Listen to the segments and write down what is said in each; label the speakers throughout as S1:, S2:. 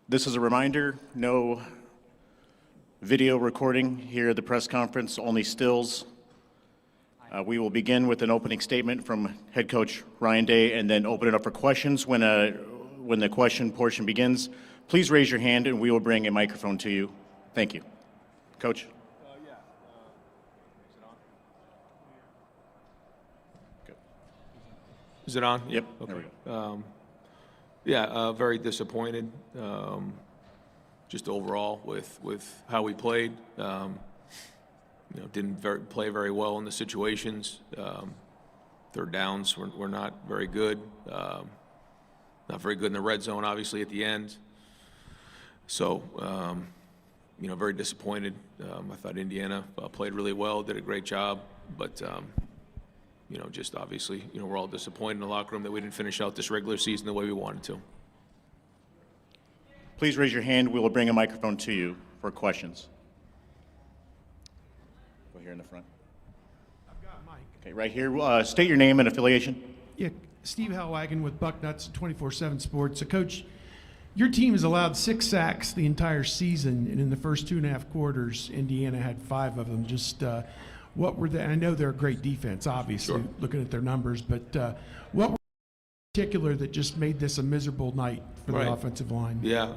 S1: This is a reminder, no video recording here at the press conference, only stills. We will begin with an opening statement from head coach Ryan Day and then open it up for questions. When the question portion begins, please raise your hand and we will bring a microphone to you. Thank you. Coach.
S2: Is it on?
S1: Yep.
S2: Okay.
S1: There we go.
S2: Very disappointed, just overall with how we played. Didn't play very well in the situations. Third downs were not very good. Not very good in the red zone, obviously, at the end. So, very disappointed. I thought Indiana played really well, did a great job, but just obviously, we're all disappointed in the locker room that we didn't finish out this regular season the way we wanted to.
S1: Please raise your hand. We will bring a microphone to you for questions. Go here in the front.
S3: I've got Mike.
S1: Okay, right here. State your name and affiliation.
S3: Yeah, Steve Hellwagon with Bucknuts 24/7 Sports. So, Coach, your team has allowed 6 sacks the entire season, and in the first 2.5 quarters, Indiana had 5 of them. Just what were they? I know they're a great defense, obviously,
S2: Sure.
S3: looking at their numbers, but what were in particular that just made this a miserable night for
S2: Right.
S3: the offensive line?
S2: Yeah,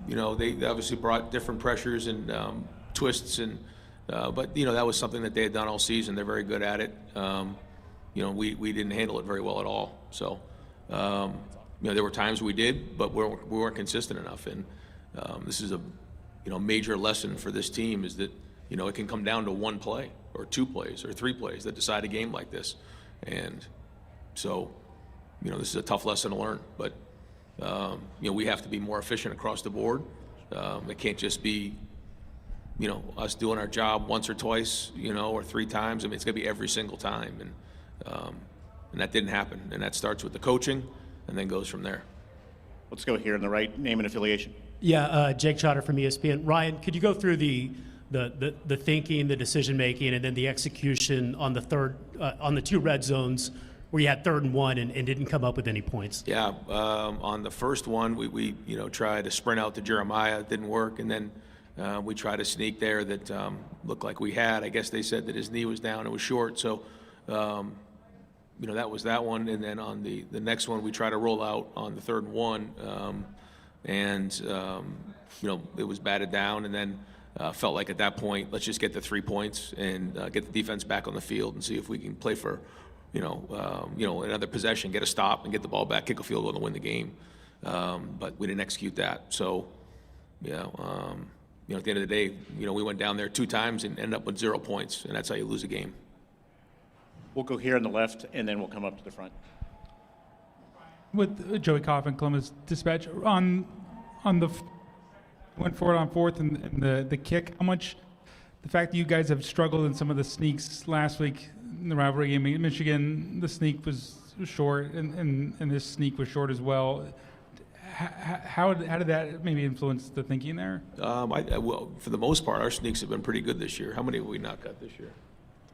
S2: they obviously brought different pressures and twists, and but that was something that they had done all season. They're very good at it. We didn't handle it very well at all. So, there were times we did, but we weren't consistent enough. And this is a major lesson for this team is that it can come down to 1 play or 2 plays or 3 plays that decide a game like this. And so, this is a tough lesson to learn. But we have to be more efficient across the board. It can't just be us doing our job once or twice, or 3 times. I mean, it's going to be every single time, and that didn't happen. And that starts with the coaching, and then goes from there.
S1: Let's go here on the right. Name and affiliation.
S4: Yeah, Jake Trotter from ESPN. Ryan, could you go through the thinking, the decision making, and then the execution on the 2 red zones where you had 3rd and 1 and didn't come up with any points?
S2: Yeah, on the first one, we tried to sprint out to Jeremiah. It didn't work, and then we tried a sneak there that looked like we had. I guess they said that his knee was down and was short, so that was that one. And then on the next one, we tried to roll out on the 3rd and 1, it was batted down, and then felt like at that point, let's just get the 3 points and get the defense back on the field and see if we can play for another possession, get a stop, and get the ball back, kick a field goal, and win the game. But we didn't execute that. So, at the end of the day, we went down there 2 times and ended up with 0 points, and that's how you lose a game.
S1: We'll go here on the left, and then we'll come up to the front.
S5: With Joey Coffin, Columbus Dispatch, on the went for it on 4th and the kick, how much the fact that you guys have struggled in some of the sneaks last week in the rivalry game in Michigan, the sneak was short, and this sneak was short as well. How did that maybe influence the thinking there?
S2: Well, for the most part, our sneaks have been pretty good this year. How many have we not got this year?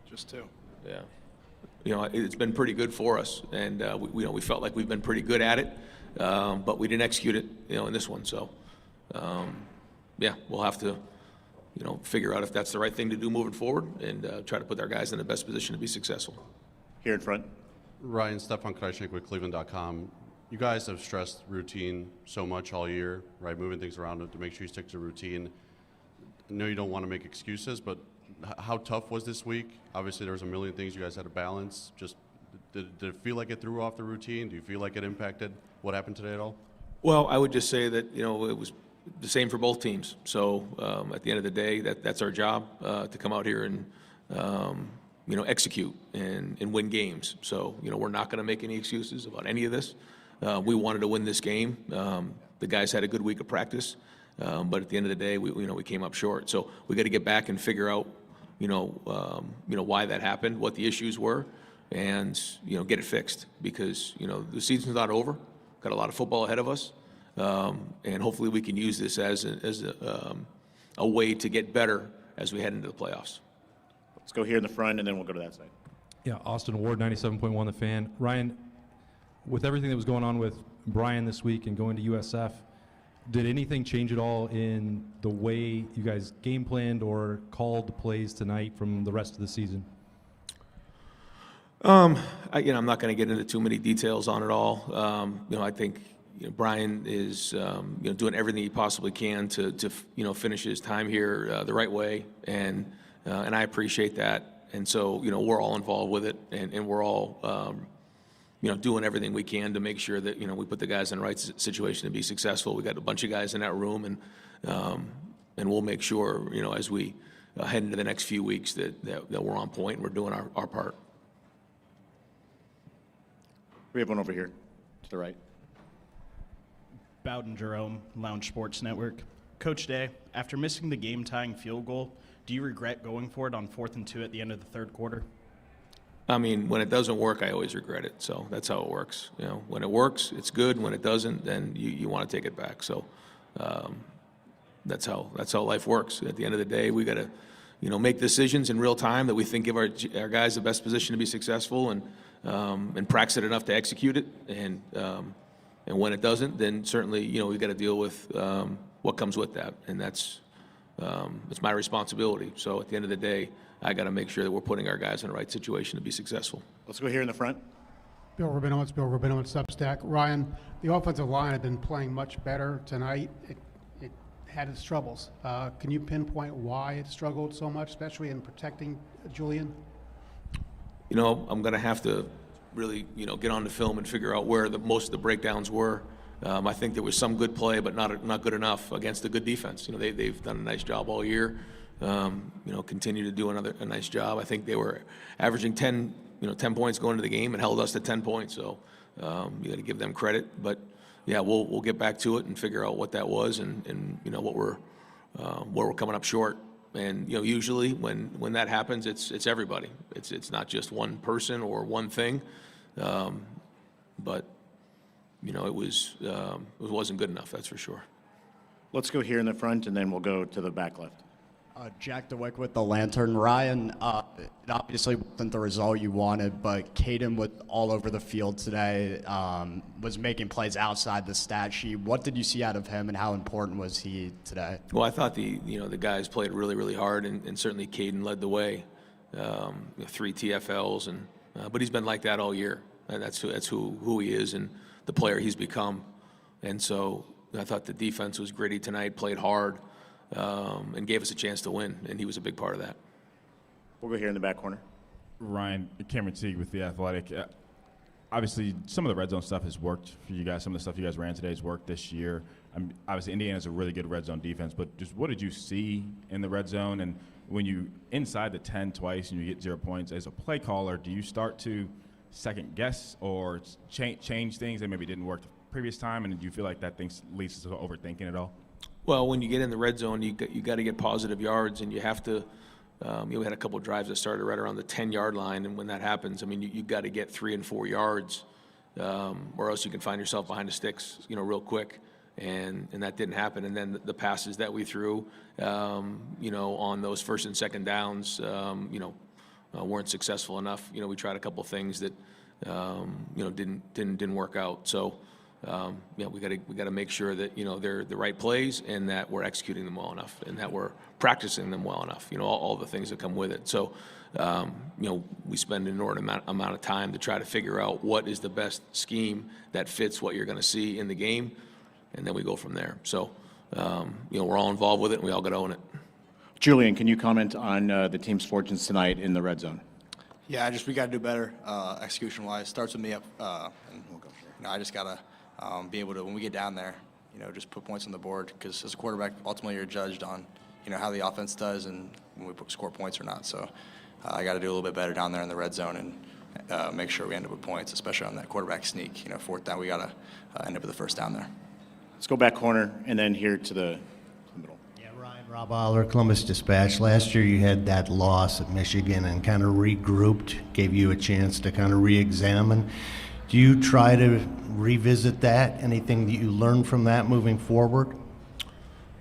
S6: Just 2.
S2: Yeah. It's been pretty good for us, and we felt like we've been pretty good at it, but we didn't execute it, in this one. So, we'll have to, figure out if that's the right thing to do moving forward, and try to put our guys in the best position to be successful.
S1: Here in front.
S7: Ryan, Stefan Krajcik with Cleveland.com. You guys have stressed routine so much all year, right? Moving things around to make sure you stick to routine. I know you don't want to make excuses, but how tough was this week? Obviously, there was a million things you guys had to balance. Just did it feel like it threw off the routine? Do you feel like it impacted what happened today at all?
S2: Well, I would just say that it was the same for both teams. So at the end of the day, that's our job to come out here and execute and win games. So we're not going to make any excuses about any of this. We wanted to win this game. The guys had a good week of practice, but at the end of the day, we came up short. So we got to get back and figure out why that happened, what the issues were, and get it fixed, because the season's not over. Got a lot of football ahead of us, and hopefully we can use this as a way to get better as we head into the playoffs.
S1: Let's go here in the front, and then we'll go to that side.
S8: Yeah, Austin Ward, 97.1 The Fan. Ryan, with everything that was going on with Brian this week and going to USF, Did anything change at all in the way you guys game planned or called plays tonight from the rest of the season?
S2: I'm not going to get into too many details on it all. I think Brian is doing everything he possibly can to finish his time here the right way, and I appreciate that. And so we're all involved with it, and we're all doing everything we can to make sure that we put the guys in the right situation to be successful. We got a bunch of guys in that room, and we'll make sure as we head into the next few weeks that we're on point and we're doing our part.
S1: We have one over here to the right.
S6: Bowden Jerome, Lounge Sports Network. Coach Day, after missing the game-tying field goal, do you regret going for it on 4th and 2 at the end of the third quarter?
S2: I mean, when it doesn't work, I always regret it. So that's how it works. When it works, it's good. When it doesn't, then you want to take it back. So that's how life works. At the end of the day, we got to make decisions in real time that we think give our guys the best position to be successful, and practice it enough to execute it. And when it doesn't, then certainly we got to deal with what comes with that, and that's my responsibility. So at the end of the day, I got to make sure that we're putting our guys in the right situation to be successful.
S1: Let's go here in the front.
S9: Bill Rabinowitz, Substack. Ryan, the offensive line had been playing much better tonight. It had its troubles. Can you pinpoint why it struggled so much, especially in protecting Julian?
S2: I'm going to have to really, get on the film and figure out where most of the breakdowns were. I think there was some good play, but not good enough against a good defense. They've done a nice job all year. Continue to do a nice job. I think they were averaging 10 points going into the game and held us to 10 points. So you got to give them credit. But yeah, we'll get back to it and figure out what that was and what we're coming up short. And usually when that happens, it's everybody. It's not just one person or one thing. But it wasn't good enough. That's for sure.
S1: Let's go here in the front, and then we'll go to the back left.
S10: Jack DeWick with the Lantern. Ryan, it obviously wasn't the result you wanted, but Caden was all over the field today, was making plays outside the stat sheet. What did you see out of him, and how important was he today?
S2: Well, I thought the guys played really, really hard, and certainly Caden led the way. 3 TFLs, but he's been like that all year. And that's who he is and the player he's become. And so I thought the defense was gritty tonight, played hard, and gave us a chance to win, and he was a big part of that.
S1: We'll go here in the back corner.
S11: Ryan, Cameron Teague with The Athletic. Obviously, some of the red zone stuff has worked for you guys. Some of the stuff you guys ran today has worked this year. Obviously, Indiana's a really good red zone defense, but just what did you see in the red zone? And when you inside the 10 twice and you get 0 points, as a play caller, do you start to second guess or change things that maybe didn't work the previous time? And do you feel like that thing leads to overthinking at all?
S2: Well, when you get in the red zone, you got to get positive yards, and you have to. We had a couple of drives that started right around the 10-yard line, and when that happens, I mean, you got to get 3 and 4 yards, or else you can find yourself behind the sticks, real quick. And that didn't happen. And then the passes that we threw, on those first and second downs, weren't successful enough. We tried a couple of things that, didn't work out. So. We got to make sure that they're the right plays and that we're executing them well enough and that we're practicing them well enough. All the things that come with it. So, we spend an inordinate amount of time to try to figure out what is the best scheme that fits what you're going to see in the game, and then we go from there. So, we're all involved with it, and we all got to own it.
S1: Julian, can you comment on the team's fortunes tonight in the red zone?
S12: Yeah, we got to do better execution-wise. Starts with me up, and we'll go here. I just got to. Be able to, when we get down there, just put points on the board, because as a quarterback, ultimately you're judged on, how the offense does and when we score points or not. So I got to do a little bit better down there in the red zone and make sure we end up with points, especially on that quarterback sneak. Fourth down, we got to end up with the first down there.
S1: Let's go back corner and then here to the middle.
S13: Yeah, Ryan, Rob Aller, Columbus Dispatch. Last year you had that loss at Michigan and kind of regrouped, gave you a chance to kind of re-examine. Do you try to revisit that? Anything that you learned from that moving forward?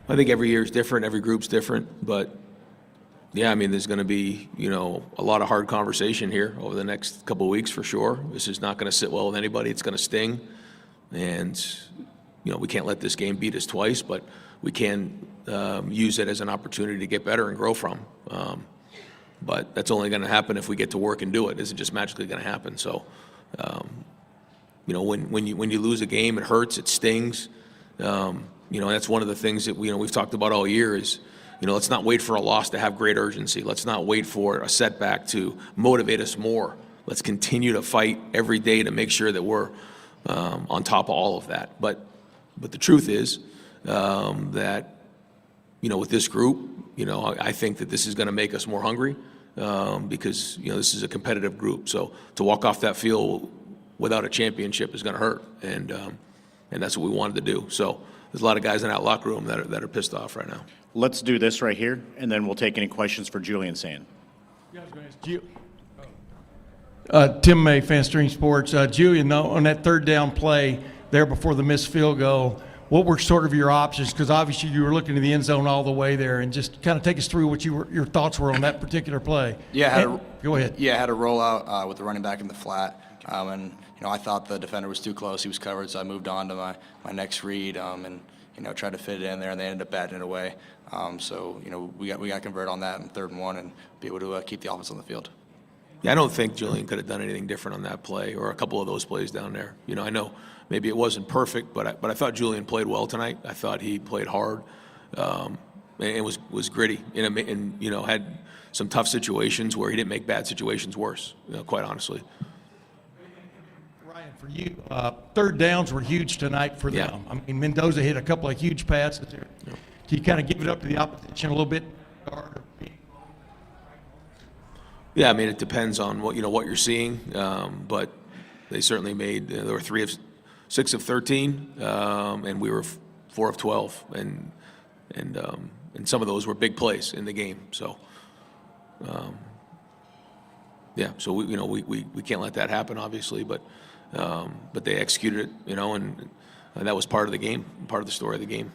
S2: I think every year is different. Every group's different. But, yeah, I mean, there's going to be, a lot of hard conversation here over the next couple of weeks for sure. This is not going to sit well with anybody. It's going to sting. And, we can't let this game beat us twice, but we can use it as an opportunity to get better and grow from. But that's only going to happen if we get to work and do it. It isn't just magically going to happen. So, when you lose a game, it hurts, it stings. And that's one of the things that we've talked about all year is, let's not wait for a loss to have great urgency. Let's not wait for a setback to motivate us more. Let's continue to fight every day to make sure that we're on top of all of that. But the truth is that, with this group, I think that this is going to make us more hungry because, this is a competitive group. So to walk off that field without a championship is going to hurt. And that's what we wanted to do. So there's a lot of guys in that locker room that are pissed off right now.
S1: Let's do this right here, and then we'll take any questions for Julian Sand.
S14: Tim May, FanStream Sports. Julian, on that third down play there before the missed field goal, what were sort of your options? Because obviously you were looking to the end zone all the way there, and just kind of take us through what your thoughts were on that particular play. Go ahead.
S12: Yeah, I had a rollout with the running back in the flat, and I thought the defender was too close. He was covered, so I moved on to my next read, and tried to fit it in there, and they ended up batting it away. So we got to convert on that in 3rd and 1 and be able to keep the offense on the field.
S2: Yeah, I don't think Julian could have done anything different on that play or a couple of those plays down there. I know maybe it wasn't perfect, but I thought Julian played well tonight. I thought he played hard and it was gritty and had some tough situations where he didn't make bad situations worse, quite honestly.
S14: Ryan, for you, 3rd downs were huge tonight for them.
S2: Yeah.
S14: I mean, Mendoza hit a couple of huge passes there. Yeah. Do you kind of give it up to the opposition a little bit?
S2: Yeah, I mean, it depends on what what you're seeing, but they certainly made. There were 6 of 13, and we were 4 of 12, and some of those were big plays in the game. So, so we can't let that happen, obviously, but they executed it, and that was part of the game, part of the story of the game.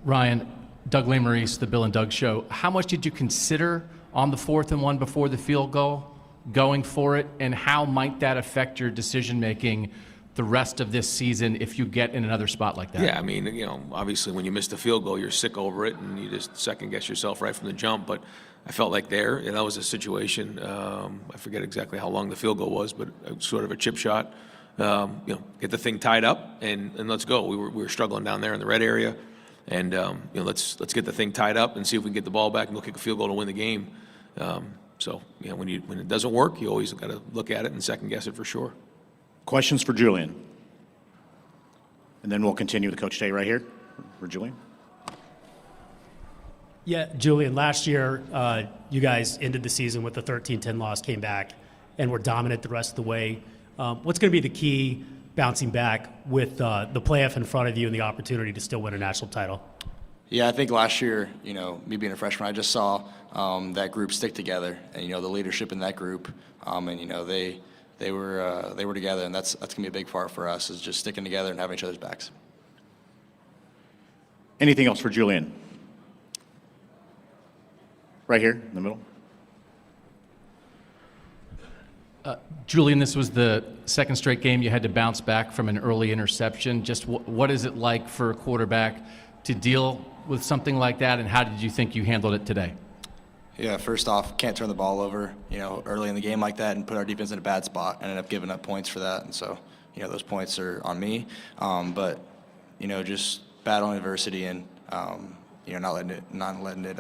S15: Ryan, Doug Lesmerises, the Bill and Doug Show. How much did you consider on the 4th and 1 before the field goal, going for it, and how might that affect your decision-making the rest of this season if you get in another spot like that?
S2: Yeah, I mean, obviously when you miss the field goal, you're sick over it, and you just second-guess yourself right from the jump, but I felt like that was a situation, I forget exactly how long the field goal was, but sort of a chip shot, get the thing tied up, and let's go. We were struggling down there in the red area, and let's get the thing tied up and see if we can get the ball back and go kick a field goal to win the game. So when it doesn't work, you always got to look at it and second guess it for sure.
S1: Questions for Julian? And then we'll continue with Coach Day right here for Julian.
S4: Yeah, Julian, last year you guys ended the season with a 13-10 loss, came back, and were dominant the rest of the way. What's going to be the key bouncing back with the playoff in front of you and the opportunity to still win a national title?
S12: Yeah, I think last year, me being a freshman, I just saw that group stick together, and the leadership in that group, and they were together, and that's gonna be a big part for us is just sticking together and having each other's backs.
S1: Anything else for Julian? Right here in the middle.
S15: Julian, this was the second straight game you had to bounce back from an early interception. Just what is it like for a quarterback to deal with something like that, and how did you think you handled it today?
S12: Yeah, first off, can't turn the ball over, early in the game like that and put our defense in a bad spot and end up giving up points for that. And so, those points are on me. But, just battling adversity and, not letting it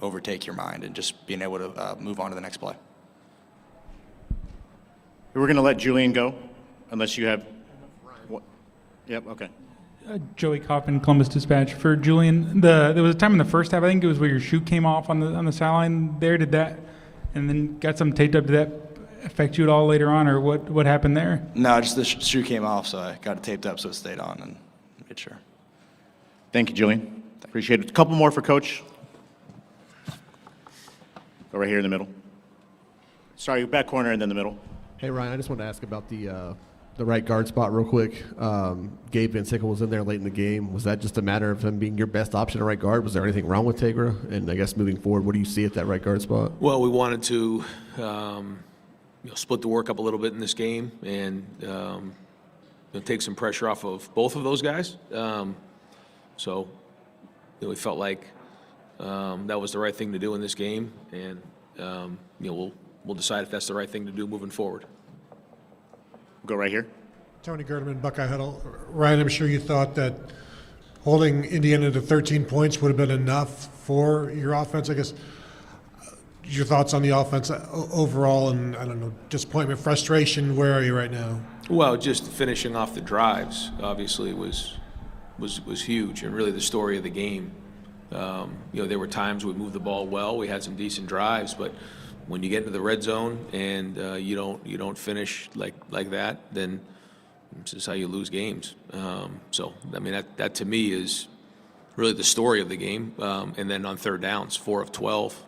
S12: overtake your mind and just being able to move on to the next play.
S1: We're going to let Julian go unless you have what? Yep, okay.
S5: Joey Kaufman, Columbus Dispatch. For Julian, there was a time in the first half, I think it was where your shoe came off on the sideline there. Did that, and then got some taped up, did that affect you at all later on, or what happened there?
S12: No, just the shoe came off, so I got it taped up so it stayed on and made sure.
S1: Thank you, Julian. Appreciate it. A couple more for Coach. Go right here in the middle. Sorry, back corner and then the middle.
S16: Hey, Ryan, I just wanted to ask about the right guard spot real quick. Gabe Van Sickle was in there late in the game. Was that just a matter of him being your best option at right guard? Was there anything wrong with Tegra? And I guess moving forward, what do you see at that right guard spot?
S2: Well, we wanted to split the work up a little bit in this game, and take some pressure off of both of those guys. So we felt like that was the right thing to do in this game, and we'll decide if that's the right thing to do moving forward.
S1: Go right here.
S17: Tony Gerdeman, Buckeye Huddle. Ryan, I'm sure you thought that holding Indiana to 13 points would have been enough for your offense. I guess your thoughts on the offense overall, and I don't know, disappointment, frustration. Where are you right now?
S2: Well, just finishing off the drives obviously was huge, and really the story of the game. There were times we moved the ball well, we had some decent drives, but when you get into the red zone and you don't finish like that, then this is how you lose games. So I mean that to me is really the story of the game. And then on third downs, 4 of 12,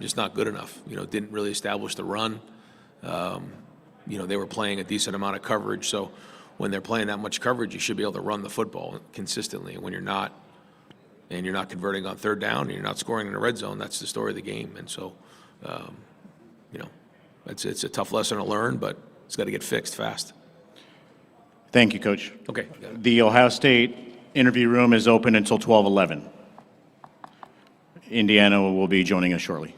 S2: just not good enough. Didn't really establish the run. They were playing a decent amount of coverage, so when they're playing that much coverage, you should be able to run the football consistently. And when you're not, and you're not converting on third down, and you're not scoring in the red zone, that's the story of the game. And so, it's a tough lesson to learn, but it's got to get fixed fast.
S1: Thank you, Coach.
S2: Okay.
S1: The Ohio State interview room is open until 12:11. Indiana will be joining us shortly.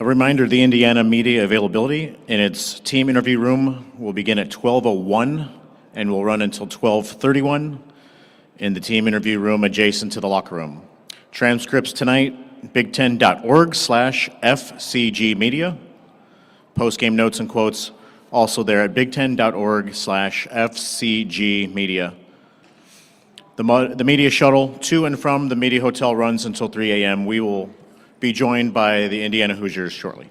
S1: A reminder, the Indiana media availability in its team interview room will begin at 12:01 and will run until 12:31 in the team interview room adjacent to the locker room. Transcripts tonight, big10.org/FCG media. Postgame notes and quotes also there at big10.org/FCG media. The media shuttle to and from the media hotel runs until 3 a.m. We will be joined by the Indiana Hoosiers shortly.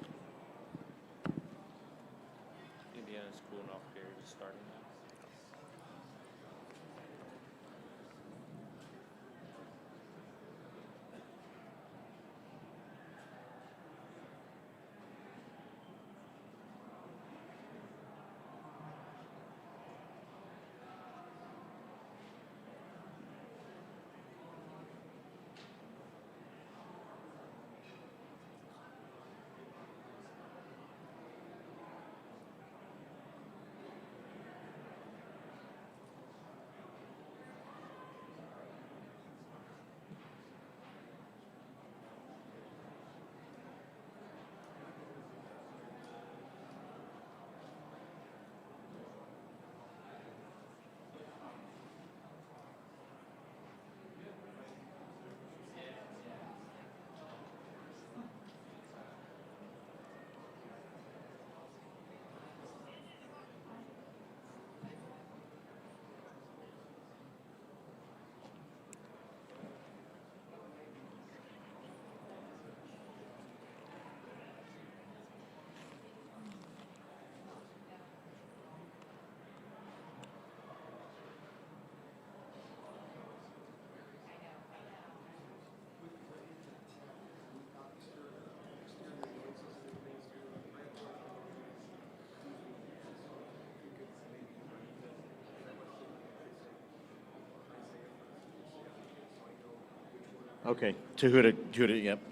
S1: Okay, to yep,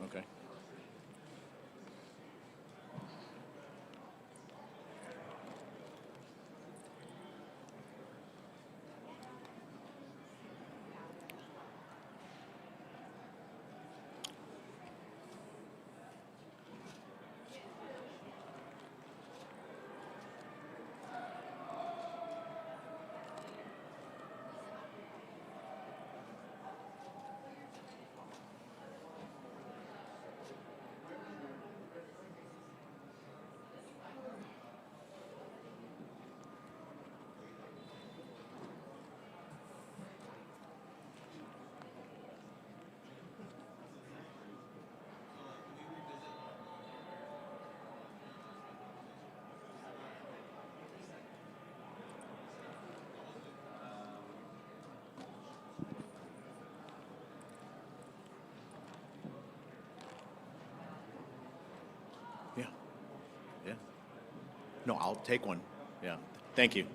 S1: okay. Yeah, yeah. No, I'll take one. Yeah, thank you.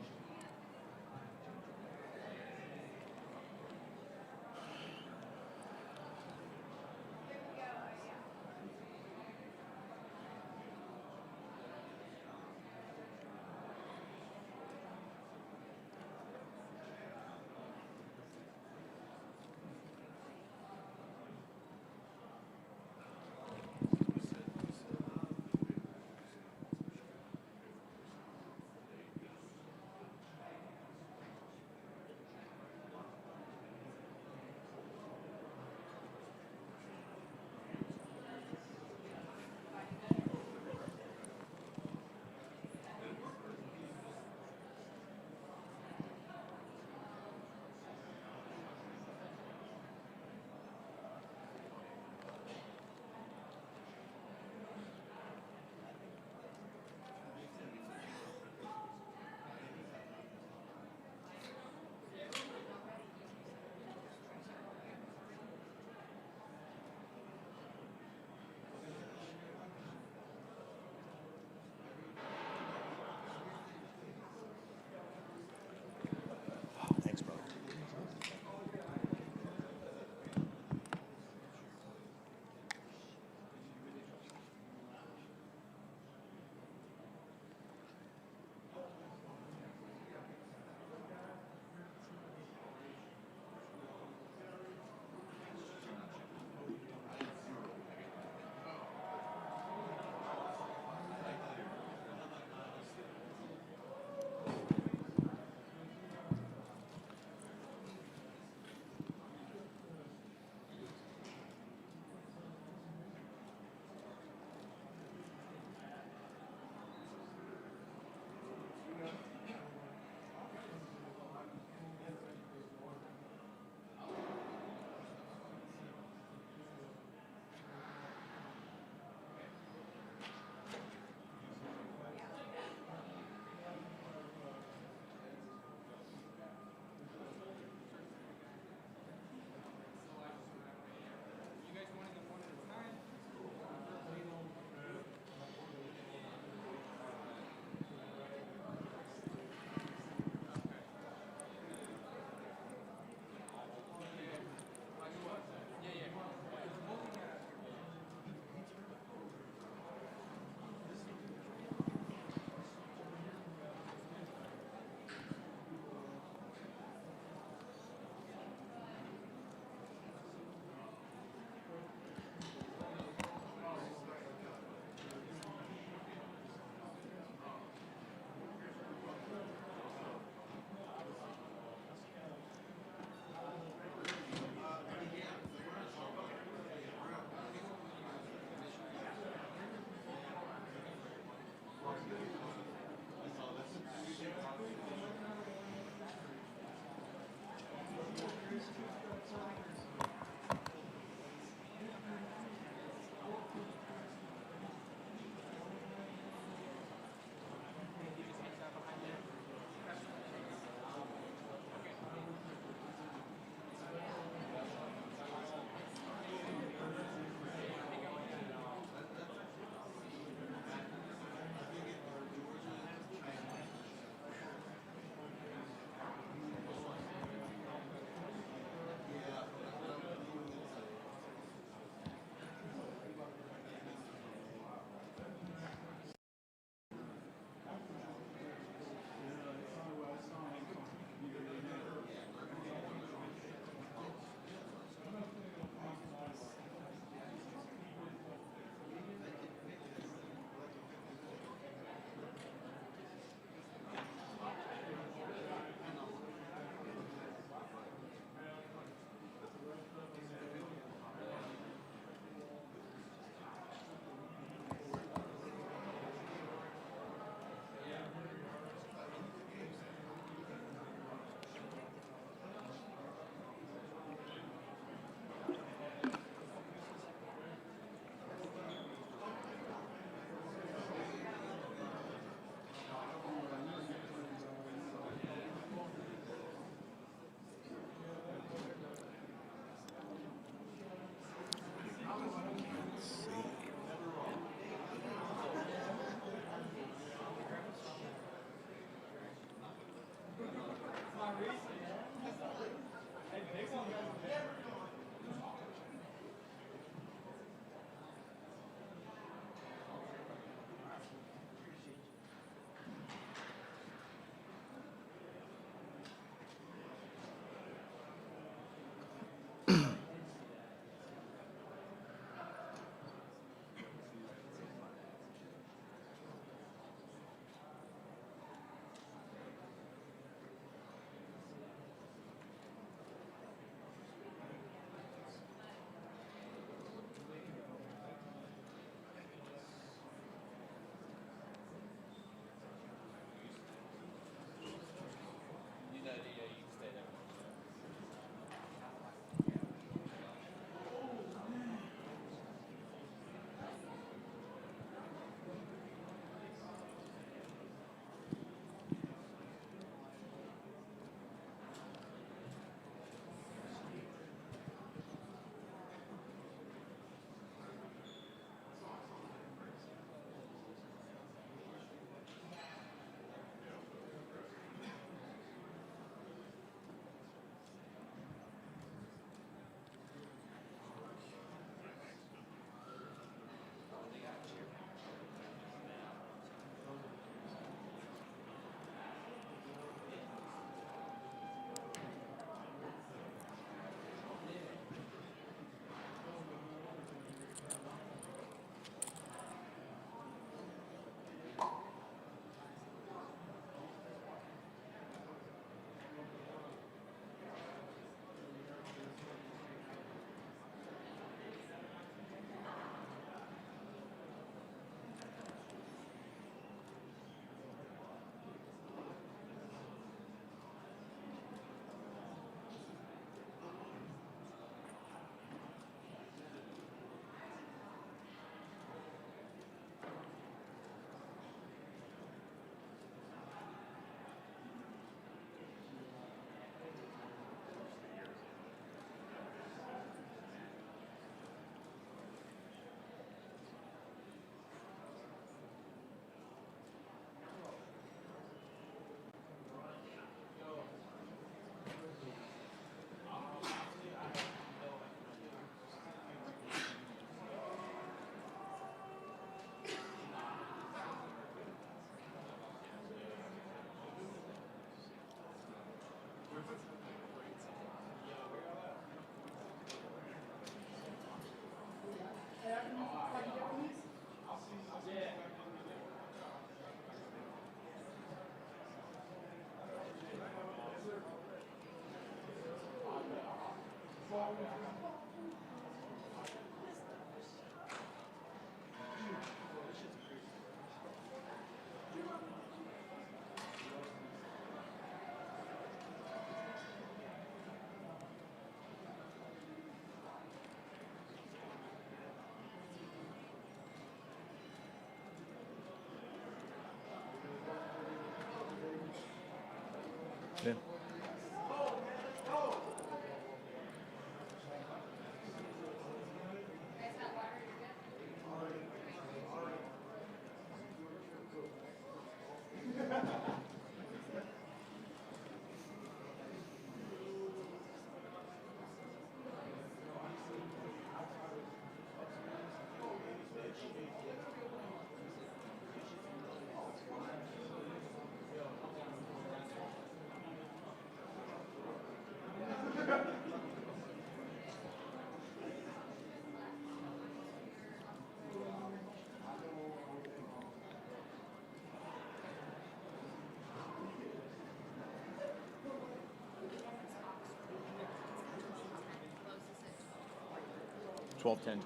S1: 12-10, 12-4.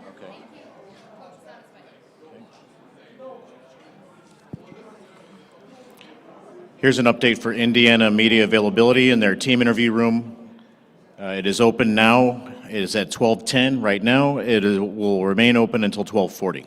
S1: Okay. Here's an update for Indiana media availability in their team interview room. It is open now. It is at 12:10 right now. Will remain open until 12:40.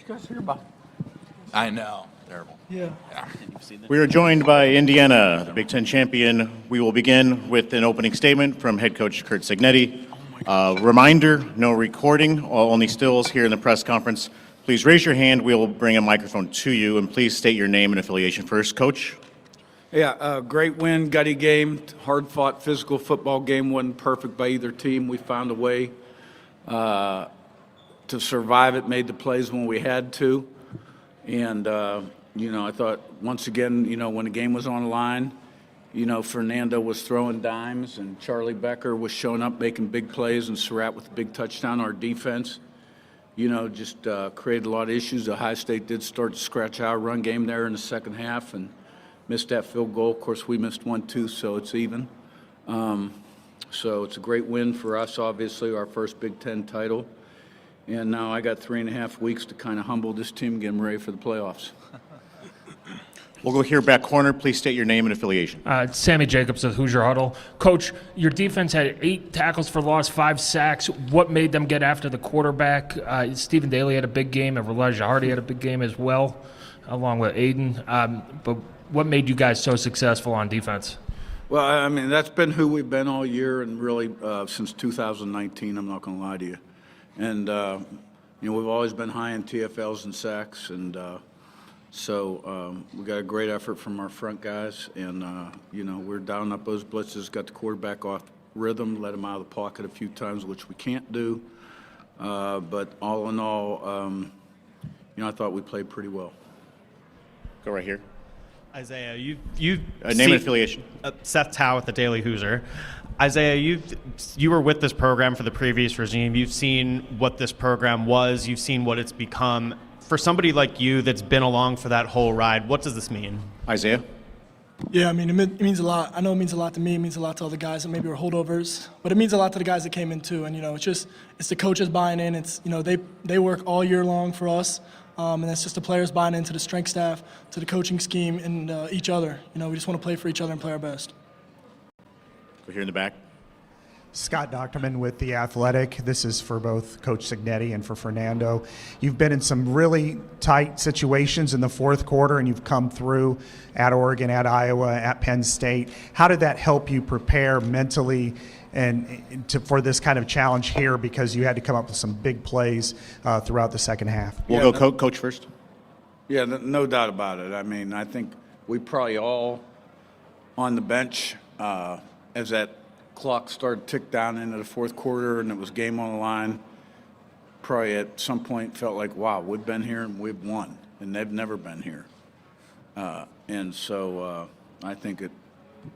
S18: You guys hear about? I know. Terrible.
S1: Yeah. We are joined by Indiana, the Big Ten champion. We will begin with an opening statement from head coach Curt Cignetti. Reminder, no recording, only stills here in the press conference. Please raise your hand. We will bring a microphone to you, and please state your name and affiliation first. Coach?
S19: Yeah, great win, gutty game, hard-fought physical football game. Wasn't perfect by either team. We found a way to survive it, made the plays when we had to. And, I thought once again, when the game was on the line, Fernando was throwing dimes and Charlie Becker was showing up making big plays and Surratt with a big touchdown. Our defense, just created a lot of issues. Ohio State did start to scratch our run game there in the second half and missed that field goal. Of course, we missed one too, so it's even. So it's a great win for us, obviously, our first Big Ten title. And now I got 3.5 weeks to kind of humble this team and get them ready for the playoffs.
S1: We'll go here back corner. Please state your name and affiliation.
S20: Sammy Jacobs of Hoosier Huddle. Coach, your defense had 8 tackles for loss, 5 sacks. What made them get after the quarterback? Stephen Daly had a big game, and Elijah Hardy had a big game as well, along with Aiden. But what made you guys so successful on defense?
S19: Well, I mean, that's been who we've been all year and really since 2019, I'm not going to lie to you. And, we've always been high in TFLs and sacks, and So we got a great effort from our front guys, and we're down up those blitzes, got the quarterback off rhythm, let him out of the pocket a few times, which we can't do. But all in all, I thought we played pretty well.
S1: Go right here.
S21: Isaiah, you
S1: name and affiliation.
S21: Seth Tao with the Daily Hoosier. Isaiah, you were with this program for the previous regime. You've seen what this program was. You've seen what it's become. For somebody like you that's been along for that whole ride, what does this mean?
S1: Isaiah?
S22: Yeah, I mean, it means a lot. I know it means a lot to me. It means a lot to all the guys that maybe were holdovers. But it means a lot to the guys that came in, too. And, it's the coaches buying in. It's, they work all year long for us. And it's just the players buying into the strength staff, to the coaching scheme, and each other. We just want to play for each other and play our best.
S1: Go here in the back.
S23: Scott Docterman with The Athletic. This is for both Coach Signetti and for Fernando. You've been in some really tight situations in the fourth quarter, and you've come through at Oregon, at Iowa, at Penn State. How did that help you prepare mentally for this kind of challenge here, because you had to come up with some big plays throughout the second half?
S1: We'll go Coach first.
S19: Yeah, no doubt about it. I mean, I think we probably all on the bench as that clock started to tick down into the fourth quarter and it was game on the line, probably at some point felt like, wow, we've been here and we've won, and they've never been here. And so I think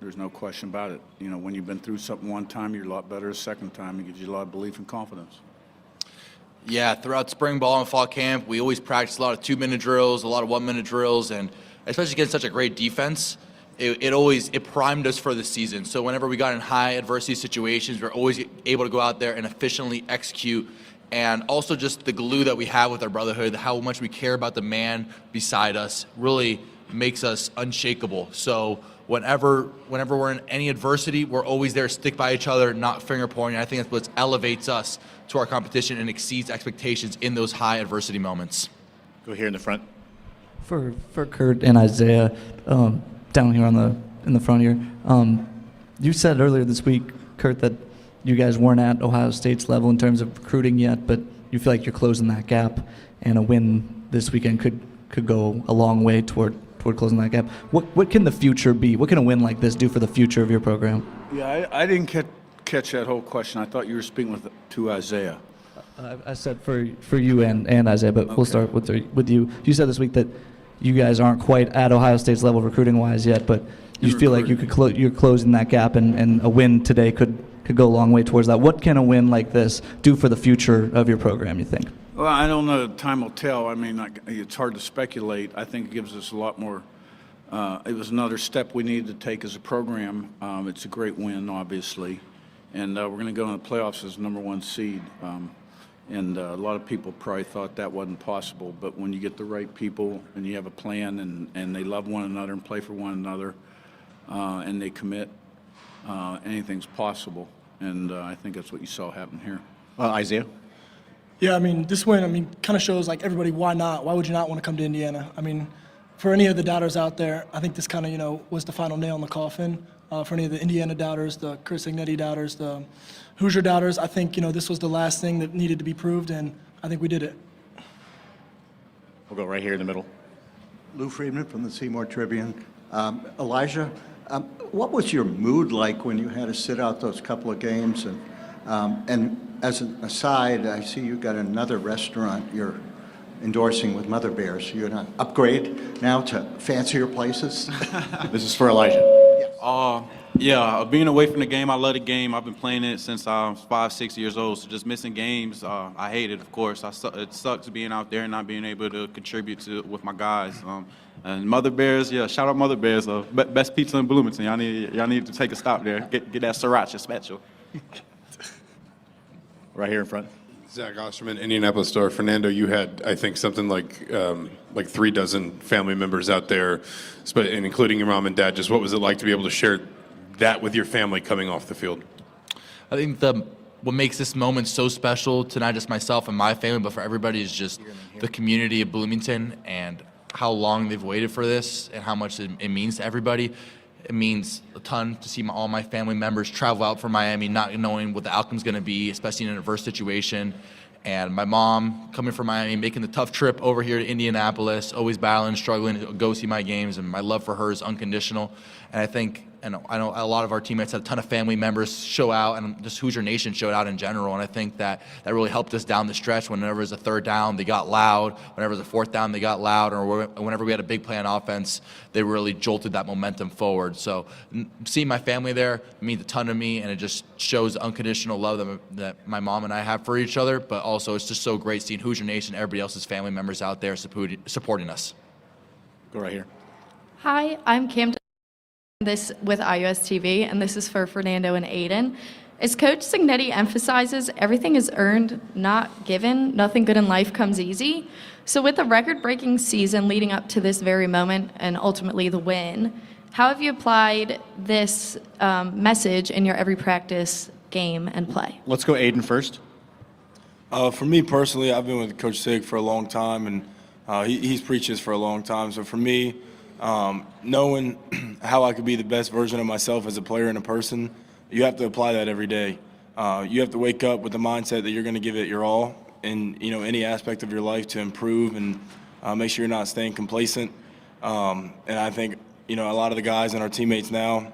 S19: there's no question about it. When you've been through something one time, you're a lot better a second time. It gives you a lot of belief and confidence.
S18: Yeah, throughout spring ball and fall camp, we always practiced a lot of 2-minute drills, a lot of 1-minute drills, and especially against such a great defense, it primed us for the season. So whenever we got in high adversity situations, we're always able to go out there and efficiently execute. And also just the glue that we have with our brotherhood, how much we care about the man beside us, really makes us unshakable. So whenever we're in any adversity, we're always there to stick by each other, not finger pointing. I think that's what elevates us to our competition and exceeds expectations in those high adversity moments.
S1: Go here in the front.
S24: For Kurt and Isaiah, down here in the front here, you said earlier this week, Kurt, that you guys weren't at Ohio State's level in terms of recruiting yet, but you feel like you're closing that gap, and a win this weekend could go a long way toward closing that gap. What can the future be? What can a win like this do for the future of your program?
S19: Yeah, I didn't catch that whole question. I thought you were speaking to Isaiah.
S24: I said for you and Isaiah, but we'll start with you. You said this week that you guys aren't quite at Ohio State's level recruiting-wise yet, but you feel like you're closing that gap, and a win today could go a long way towards that. What can a win like this do for the future of your program, you think?
S19: Well, I don't know. Time will tell. I mean, it's hard to speculate. I think it gives us a lot more. It was another step we needed to take as a program. It's a great win, obviously, and we're going to go in the playoffs as number 1 seed. And a lot of people probably thought that wasn't possible. But when you get the right people and you have a plan and they love one another and play for one another and they commit, anything's possible. And I think that's what you saw happen here.
S1: Isaiah?
S22: Yeah, I mean, this win, kind of shows, like, everybody, why not? Why would you not want to come to Indiana? I mean, for any of the doubters out there, I think this kind of, was the final nail in the coffin. For any of the Indiana doubters, the Chris Ignetti doubters, the Hoosier doubters, I think, this was the last thing that needed to be proved, and I think we did it.
S1: We'll go right here in the middle.
S25: Lou Friedman from the Seymour Tribune. Elijah, what was your mood like when you had to sit out those couple of games? And as an aside, I see you got another restaurant you're endorsing with Mother Bears. You're going to upgrade now to fancier places?
S1: This is for Elijah.
S26: Yeah, being away from the game, I love the game. I've been playing it since I was 5, 6 years old. So just missing games, I hate it, of course. It sucks being out there and not being able to contribute with my guys. And Mother Bears, yeah, shout out Mother Bears. Best pizza in Bloomington. Y'all need to take a stop there. Get that sriracha special.
S1: Right here in front.
S27: Zach Osterman, Indianapolis Star. Fernando, you had, I think, something like 3 dozen family members out there, and including your mom and dad. Just what was it like to be able to share that with your family coming off the field?
S18: I think what makes this moment so special to not just myself and my family, but for everybody, is just the community of Bloomington and how long they've waited for this and how much it means to everybody. It means a ton to see all my family members travel out from Miami, not knowing what the outcome's going to be, especially in an adverse situation. And my mom, coming from Miami, making the tough trip over here to Indianapolis, always battling, struggling to go see my games, and my love for her is unconditional. And I think, and I know a lot of our teammates had a ton of family members show out, and just Hoosier Nation showed out in general. And I think that really helped us down the stretch. Whenever it was a third down, they got loud. Whenever it was a fourth down, they got loud. Or whenever we had a big play on offense, they really jolted that momentum forward. So seeing my family there means a ton to me, and it just shows the unconditional love that my mom and I have for each other. But also, it's just so great seeing Hoosier Nation, everybody else's family members out there supporting us.
S1: Go right here.
S3: Hi, I'm Cam this with iOS TV, and this is for Fernando and Aiden. As Coach Signetti emphasizes, everything is earned, not given. Nothing good in life comes easy. So with the record-breaking season leading up to this very moment and ultimately the win, how have you applied this message in your every practice, game, and play?
S1: Let's go Aiden first.
S6: For me personally, I've been with Coach Sig for a long time, and he's preached this for a long time. So for me, knowing how I could be the best version of myself as a player and a person, you have to apply that every day. You have to wake up with the mindset that you're going to give it your all in any aspect of your life to improve and make sure you're not staying complacent. And I think a lot of the guys and our teammates now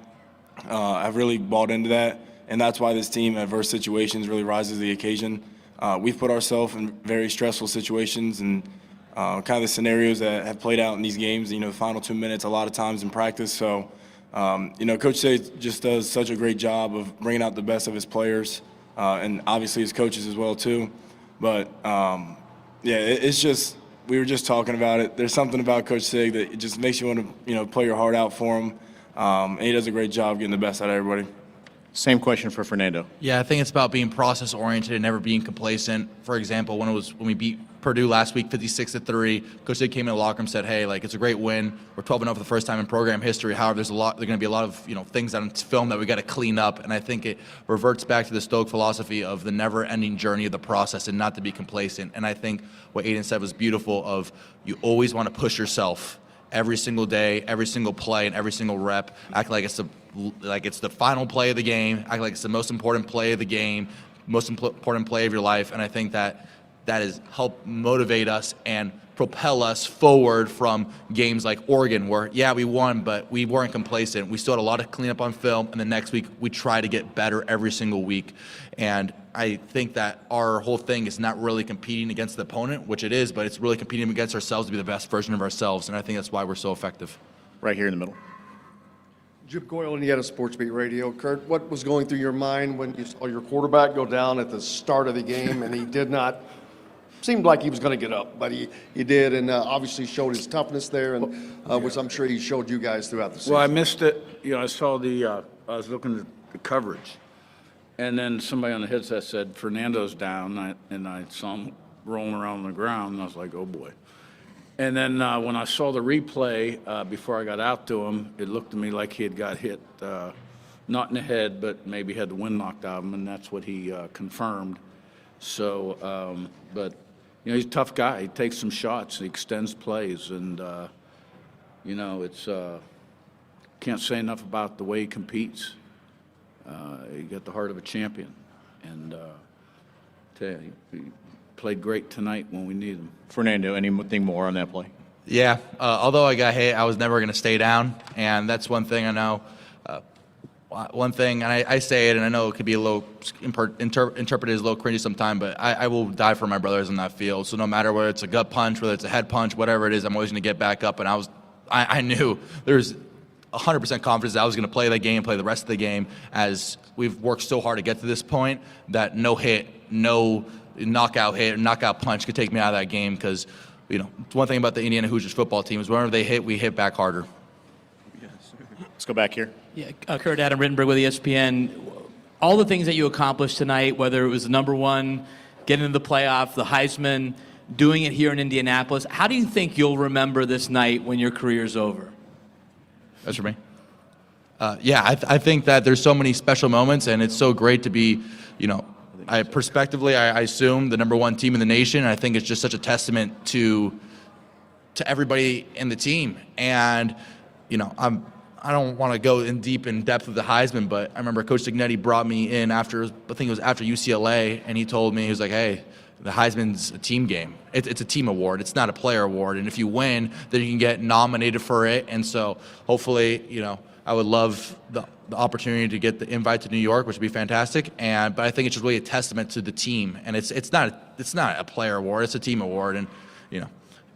S6: have really bought into that, and that's why this team in adverse situations really rises to the occasion. We've put ourselves in very stressful situations and kind of the scenarios that have played out in these games, the final 2 minutes a lot of times in practice. So, Coach Say just does such a great job of bringing out the best of his players and obviously his coaches as well too. But, it's just, we were just talking about it. There's something about Coach Sig that it just makes you want to, play your heart out for him. And he does a great job getting the best out of everybody.
S1: Same question for Fernando.
S18: Yeah, I think it's about being process-oriented and never being complacent. For example, when we beat Purdue last week, 56-3, Coach Sig came in the locker room and said, "Hey, it's a great win. We're 12-0 for the first time in program history. However, there's going to be a lot of things on film that we got to clean up." And I think it reverts back to the Stoic philosophy of the never-ending journey of the process and not to be complacent. And I think what Aiden said was beautiful. Of you always want to push yourself every single day, every single play, and every single rep. Act like it's the final play of the game. Act like it's the most important play of the game, most important play of your life. And I think that has helped motivate us and propel us forward from games like Oregon, where, yeah, we won, but we weren't complacent. We still had a lot of cleanup on film, and the next week we try to get better every single week. And I think that our whole thing is not really competing against the opponent, which it is, but it's really competing against ourselves to be the best version of ourselves, and I think that's why we're so effective.
S1: Right here in the middle.
S7: Jim Coyle, Indiana Sports Beat Radio. Kurt, what was going through your mind when you saw your quarterback go down at the start of the game and he did not – seemed like he was going to get up, but he did, and obviously showed his toughness there, and which I'm sure he showed you guys throughout the season.
S19: Well, I missed it. I saw I was looking at the coverage, and then somebody on the headset said, "Fernando's down," and I saw him rolling around on the ground, and I was like, oh, boy. And then when I saw the replay before I got out to him, it looked to me like he had got hit, not in the head, but maybe had the wind knocked out of him, and that's what he confirmed. So, but he's a tough guy. He takes some shots. He extends plays, and it's can't say enough about the way he competes. He got the heart of a champion, and he played great tonight when we needed him.
S1: Fernando, anything more on that play?
S18: Yeah, although I got hit, I was never going to stay down, and that's one thing I know. One thing, and I say it, and I know it could be a little interpreted as a little cringy sometimes, but I will die for my brothers in that field. So no matter whether it's a gut punch, whether it's a head punch, whatever it is, I'm always going to get back up. And I knew there's 100% confidence that I was going to play that game, play the rest of the game, as we've worked so hard to get to this point that no hit, no knockout hit, or knockout punch could take me out of that game. Because one thing about the Indiana Hoosiers football team is whenever they hit, we hit back harder.
S1: Let's go back here.
S8: Yeah, Kurt, Adam Rittenberg with ESPN. All the things that you accomplished tonight, whether it was the number one, getting into the playoff, the Heisman, doing it here in Indianapolis, how do you think you'll remember this night when your career's over?
S18: That's for me. I think that there's so many special moments, and it's so great to be, prospectively, I assume the number one team in the nation. And I think it's just such a testament to everybody in the team. And, I don't want to go in depth of the Heisman, but I remember Coach Signetti brought me in after UCLA, and he told me, he was like, "Hey, the Heisman's a team game. It's a team award. It's not a player award. And if you win, then you can get nominated for it. And so hopefully, I would love the opportunity to get the invite to New York, which would be fantastic. But I think it's just really a testament to the team. And it's not a player award. It's a team award. And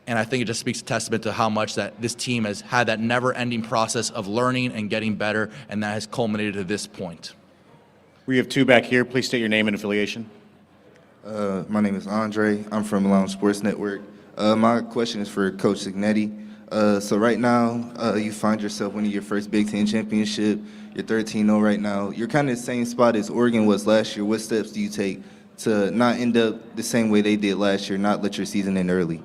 S18: and I think it just speaks a testament to how much that this team has had that never-ending process of learning and getting better, and that has culminated to this point.
S1: We have two back here. Please state your name and affiliation.
S4: My name is Andre. I'm from Lounge Sports Network. My question is for Coach Signetti. So right now, you find yourself winning your first Big Ten championship. You're 13-0 right now. You're kind of the same spot as Oregon was last year. What steps do you take to not end up the same way they did last year, not let your season end early?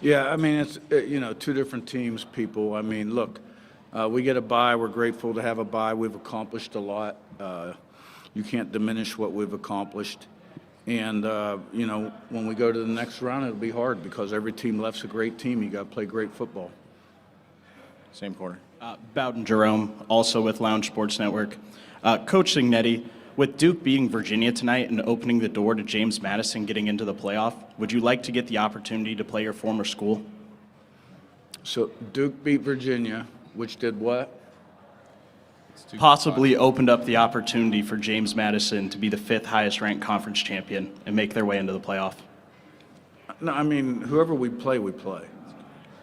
S19: Yeah, I mean, it's, two different teams, people. I mean, look, we get a bye. We're grateful to have a bye. We've accomplished a lot. You can't diminish what we've accomplished. And, when we go to the next round, it'll be hard because every team left's a great team. You got to play great football.
S1: Same corner.
S9: Bowden Jerome, also with Lounge Sports Network. Coach Signetti, with Duke beating Virginia tonight and opening the door to James Madison getting into the playoff, would you like to get the opportunity to play your former school?
S19: So Duke beat Virginia, which did what?
S9: Possibly opened up the opportunity for James Madison to be the 5th highest ranked conference champion and make their way into the playoff.
S19: No, I mean, whoever we play, we play.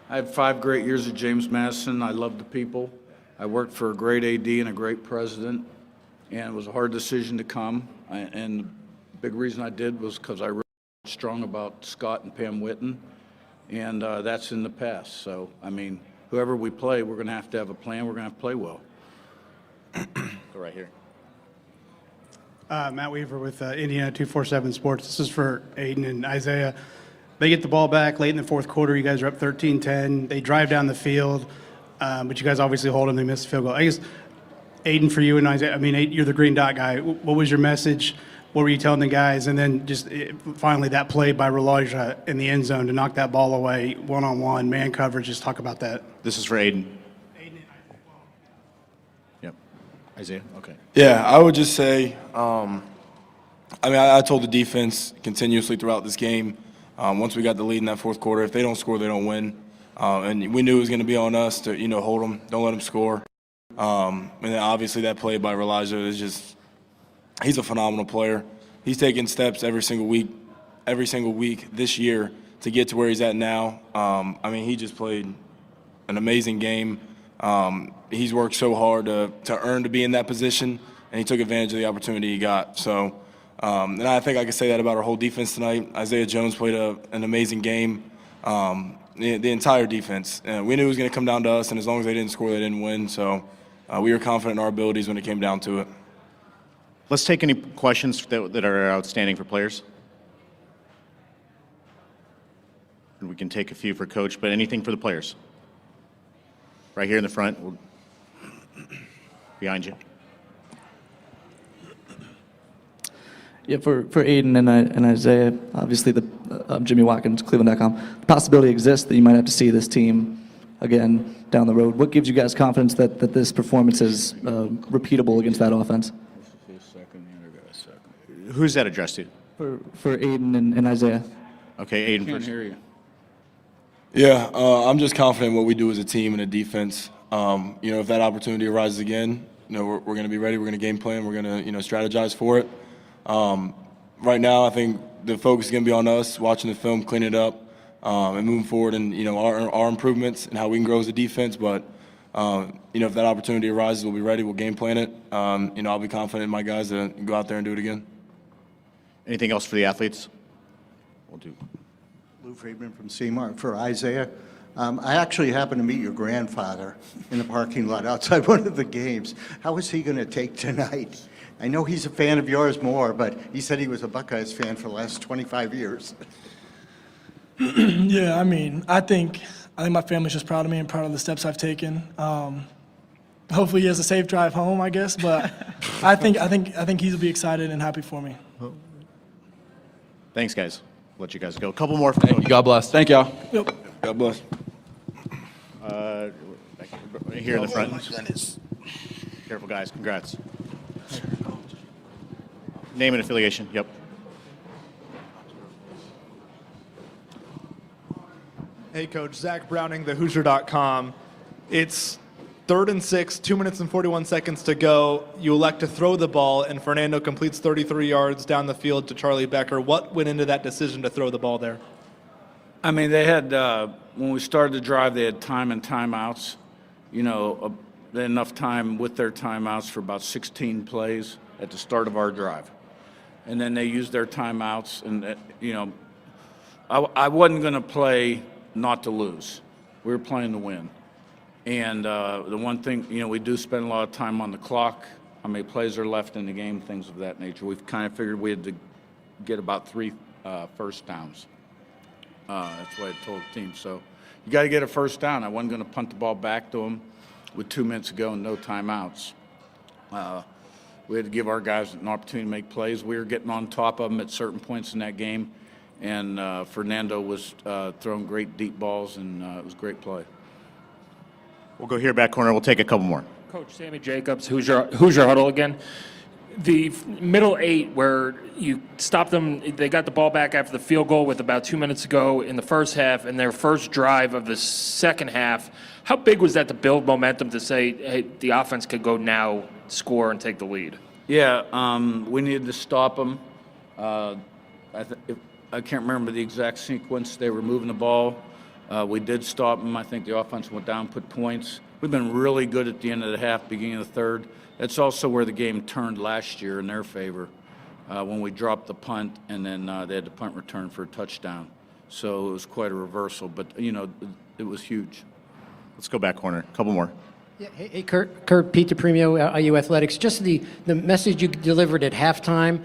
S19: I had 5 great years at James Madison. I loved the people. I worked for a great AD and a great president, and it was a hard decision to come. And the big reason I did was because I really felt strong about Scott and Pam Whitten, and that's in the past. So, I mean, whoever we play, we're going to have a plan. We're going to have to play well.
S1: Go right here.
S10: Matt Weaver with Indiana 247 Sports. This is for Aiden and Isaiah. They get the ball back late in the fourth quarter. You guys are up 13-10. They drive down the field, but you guys obviously hold them. They miss the field goal. I guess, Aiden, for you and Isaiah, I mean, you're the green dot guy. What was your message? What were you telling the guys? And then just finally that play by Elijah in the end zone to knock that ball away, one-on-one, man coverage. Just talk about that.
S1: This is for Aiden. Isaiah? Okay.
S6: Yeah, I would just say, I told the defense continuously throughout this game, once we got the lead in that fourth quarter, if they don't score, they don't win. And we knew it was going to be on us to, hold them, don't let them score. And then obviously that play by Elijah is just, he's a phenomenal player. He's taking steps every single week this year to get to where he's at now. He just played an amazing game. He's worked so hard to earn to be in that position, and he took advantage of the opportunity he got. So, and I think I can say that about our whole defense tonight. Isaiah Jones played an amazing game. The entire defense. We knew it was going to come down to us, and as long as they didn't score, they didn't win. So we were confident in our abilities when it came down to it.
S1: Let's take any questions that are outstanding for players. And we can take a few for Coach, but anything for the players? Right here in the front, behind you.
S24: Yeah, for Aiden and Isaiah, obviously Jimmy Watkins, Cleveland.com, the possibility exists that you might have to see this team again down the road. What gives you guys confidence that this performance is repeatable against that offense?
S1: Who's that addressed to?
S24: For Aiden and Isaiah.
S1: Okay, Aiden
S19: Can't
S1: first.
S19: hear you.
S6: Yeah, I'm just confident in what we do as a team and a defense. If that opportunity arises again, we're going to be ready. We're going to game plan. We're going to, strategize for it. Right now, I think the focus is going to be on us, watching the film, cleaning it up, and moving forward and, our improvements and how we can grow as a defense. But, if that opportunity arises, we'll be ready. We'll game plan it. I'll be confident in my guys to go out there and do it again.
S1: Anything else for the athletes? We'll do.
S25: Lou Friedman from CMAR. For Isaiah, I actually happened to meet your grandfather in the parking lot outside one of the games. How is he going to take tonight? I know he's a fan of yours more, but he said he was a Buckeyes fan for the last 25 years.
S22: Yeah, I think my family's just proud of me and proud of the steps I've taken. Hopefully he has a safe drive home, I guess, but I think he'll be excited and happy for me.
S1: Thanks, guys. Let you guys go. A couple more.
S18: Thank you. God bless. Thank y'all.
S22: Yep.
S6: God bless.
S1: Right here in the front. Careful, guys. Congrats. Name and affiliation. Yep.
S5: Hey, Coach. Zach Browning, thehoosier.com. It's 3rd and 6, 2 minutes and 41 seconds to go. You elect to throw the ball, and Fernando completes 33 yards down the field to Charlie Becker. What went into that decision to throw the ball there?
S19: I mean, they had, when we started the drive, they had time and timeouts. You know, they had enough time with their timeouts for about 16 plays at the start of our drive. And then they used their timeouts, and, you know, I wasn't going to play not to lose. We were playing to win. And the one thing, you know, we do spend a lot of time on the clock, how many plays are left in the game, things of that nature. We've kind of figured we had to get about 3 first downs. That's what I told the team. So you got to get a first down. I wasn't going to punt the ball back to them with 2 minutes to go and no timeouts. We had to give our guys an opportunity to make plays. We were getting on top of them at certain points in that game. And Fernando was throwing great deep balls, and it was a great play.
S1: We'll go here back corner. We'll take a couple more.
S20: Coach Sammy Jacobs, Hoosier Huddle again. The middle 8 where you stopped them, they got the ball back after the field goal with about 2 minutes to go in the first half, and their first drive of the second half. How big was that to build momentum to say, hey, the offense could go now, score, and take the lead?
S19: Yeah, we needed to stop them. I can't remember the exact sequence. They were moving the ball. We did stop them. I think the offense went down, put points. We've been really good at the end of the half, beginning of the third. That's also where the game turned last year in their favor when we dropped the punt, and then they had the punt return for a touchdown. So it was quite a reversal, but, you know, it was huge.
S1: Let's go back corner. A couple more.
S11: Yeah, hey, Kurt, Pete DePrimo, IU Athletics. Just the message you delivered at halftime.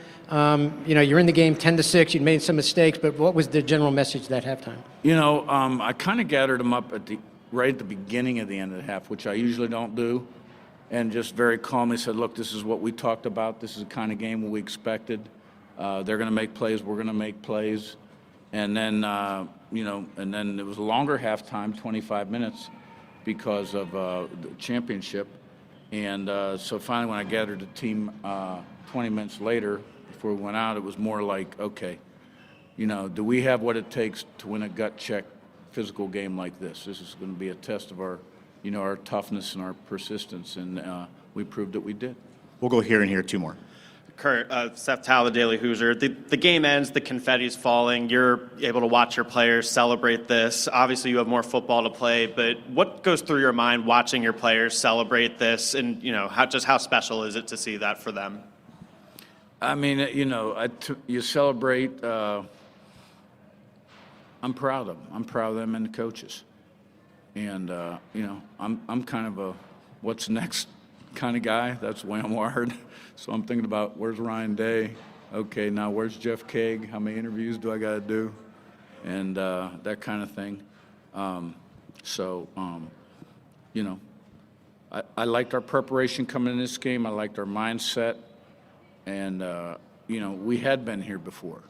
S11: You know, you're in the game 10-6. You made some mistakes, but what was the general message that halftime?
S19: You know, I kind of gathered them up right at the beginning of the end of the half, which I usually don't do, and just very calmly said, look, this is what we talked about. This is the kind of game we expected. They're going to make plays. We're going to make plays. And then, you know, and then it was a longer halftime, 25 minutes, because of the championship. And so finally when I gathered the team 20 minutes later, before we went out, it was more like, okay, you know, do we have what it takes to win a gut check physical game like this? This is going to be a test of our, you know, our toughness and our persistence, and we proved that we did.
S1: We'll go here and here, 2 more.
S21: Kurt, Seth Towle, the Daily Hoosier. The game ends, the confetti's falling. You're able to watch your players celebrate this. Obviously, you have more football to play, but what goes through your mind watching your players celebrate this, and, you know, how special is it to see that for them?
S19: I mean, you know, you celebrate. I'm proud of them. I'm proud of them and the coaches. And, you know, I'm kind of a what's next kind of guy. That's the way I'm wired. So I'm thinking about where's Ryan Day? Okay, now where's Jeff Kaag? How many interviews do I got to do? And that kind of thing. You know, I liked our preparation coming in this game. I liked our mindset. And, you know, we had been here before.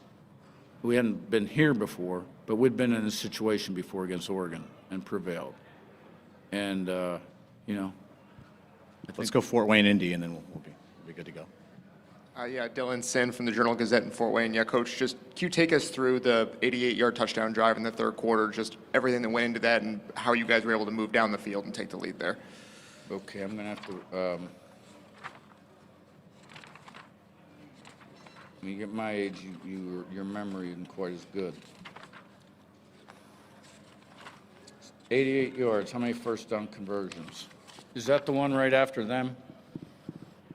S19: We hadn't been here before, but we'd been in a situation before against Oregon and prevailed. And, you know.
S1: Let's go Fort Wayne, Indy, and then we'll be good to go.
S12: Yeah, Dylan Sin from the Journal-Gazette in Fort Wayne. Yeah, Coach, just can you take us through the 88-yard touchdown drive in the third quarter, just everything that went into that and how you guys were able to move down the field and take the lead there?
S19: Okay, I'm going to have to when you get my age, your memory isn't quite as good. 88 yards, how many first down conversions? Is that the one right after them?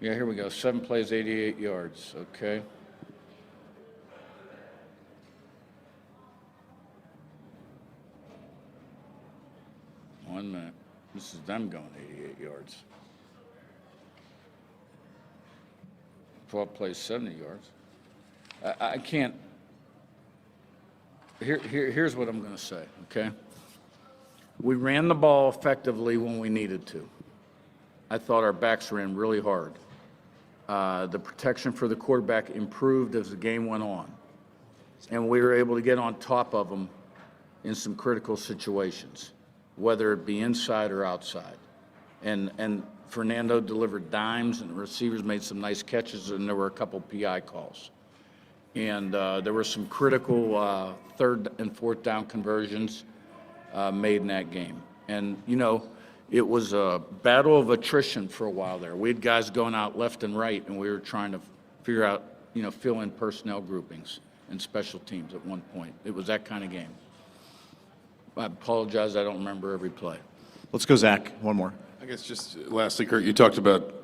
S19: Yeah, here we go. 7 plays, 88 yards. Okay. One minute. This is them going 88 yards. 12 plays, 70 yards. I can't. Here's what I'm going to say, okay? We ran the ball effectively when we needed to. I thought our backs ran really hard. The protection for the quarterback improved as the game went on. And we were able to get on top of them in some critical situations, whether it be inside or outside. And Fernando delivered dimes, and the receivers made some nice catches, and there were a couple PI calls. And there were some critical third and fourth down conversions. made in that game. And, you know, it was a battle of attrition for a while there. We had guys going out left and right, and we were trying to figure out, you know, fill in personnel groupings and special teams at one point. It was that kind of game. I apologize, I don't remember every play.
S1: Let's go, Zach. One more.
S27: I guess just lastly, Kurt, you talked about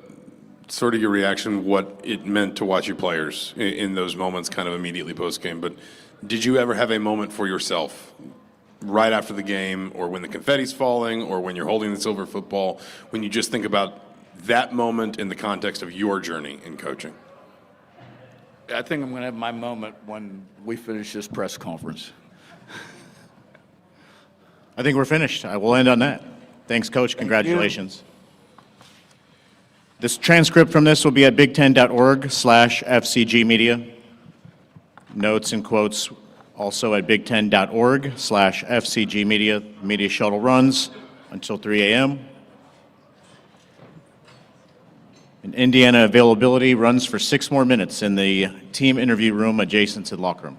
S27: sort of your reaction, what it meant to watch your players in those moments kind of immediately post-game. But did you ever have a moment for yourself right after the game, or when the confetti's falling, or when you're holding the silver football, when you just think about that moment in the context of your journey in coaching?
S19: I think I'm going to have my moment when we finish this press conference.
S1: I think we're finished. I will end on that. Thanks, Coach. Congratulations. This transcript from this will be at big10.org/FCG Media. Notes and quotes also at big10.org/FCG Media. Media shuttle runs until 3 a.m. And Indiana availability runs for 6 more minutes in the team interview room adjacent to the locker room.